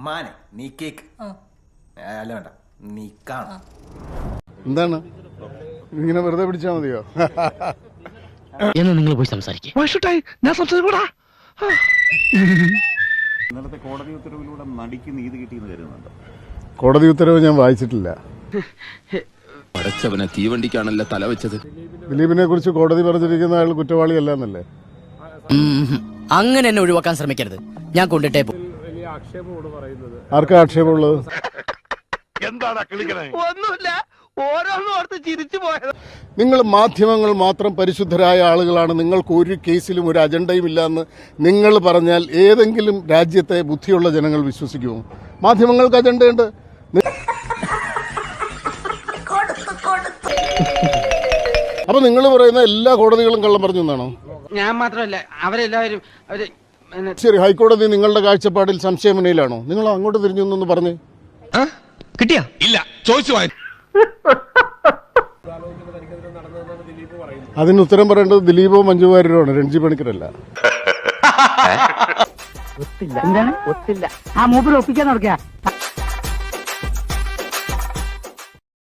മാനെ നീ കേക്ക് അല്ല വേണ്ട നീ കാണാം. എന്താണ് ഇങ്ങനെ വെറുതെ പിടിച്ചാൽ മതിയോ? എന്ന് നിങ്ങൾ പോയി സംസാരിക്കും. ഞാൻ സംസാരിക്കൂടാ. ഇന്നലത്തെ കോടതി ഉത്തരവിലൂടെ നടിക്ക് നീതി കിട്ടിയെന്ന് കരുതുന്നുണ്ട്. കോടതി ഉത്തരവ് ഞാൻ വായിച്ചിട്ടില്ല. പടച്ചവനെ തീവണ്ടിക്കാണല്ലോ തല വെച്ചത്. ദിലീപിനെ കുറിച്ച് കോടതി പറഞ്ഞിരിക്കുന്ന അയാൾ കുറ്റവാളിയല്ല എന്നല്ലേ? അങ്ങനെ എന്നെ ഒഴിവാക്കാൻ ശ്രമിക്കരുത്. ഞാൻ കൊണ്ടിട്ടേ പോകും. ആർക്കാ ആക്ഷേപമുള്ളത്? നിങ്ങൾ മാധ്യമങ്ങൾ മാത്രം പരിശുദ്ധരായ ആളുകളാണ്, നിങ്ങൾക്ക് ഒരു കേസിലും ഒരു അജണ്ടയും ഇല്ലാന്ന് നിങ്ങൾ പറഞ്ഞാൽ ഏതെങ്കിലും രാജ്യത്തെ ബുദ്ധിയുള്ള ജനങ്ങൾ വിശ്വസിക്കുമോ? മാധ്യമങ്ങൾക്ക് അജണ്ടയുണ്ട്. അപ്പൊ നിങ്ങൾ പറയുന്ന എല്ലാ കോടതികളും കള്ളം പറഞ്ഞു എന്നാണോ? ഞാൻ മാത്രമല്ല, അവരെല്ലാവരും ശരി, ഹൈക്കോടതി നിങ്ങളുടെ കാഴ്ചപ്പാടിൽ സംശയമുനയിലാണോ? നിങ്ങൾ അങ്ങോട്ട് തിരിഞ്ഞു എന്നൊന്ന് പറഞ്ഞേ. കിട്ടിയാ ഇല്ല ചോദിച്ചു. അതിന് ഉത്തരം പറയേണ്ടത് ദിലീപോ മഞ്ജു വാര്യരോ ആണ്, രൺജി പണിക്കരല്ല. ഒത്തില്ല. എന്താണ് ഒത്തില്ല? ആ മൂപ്പർ ഒപ്പിക്കാൻ നടക്കുക.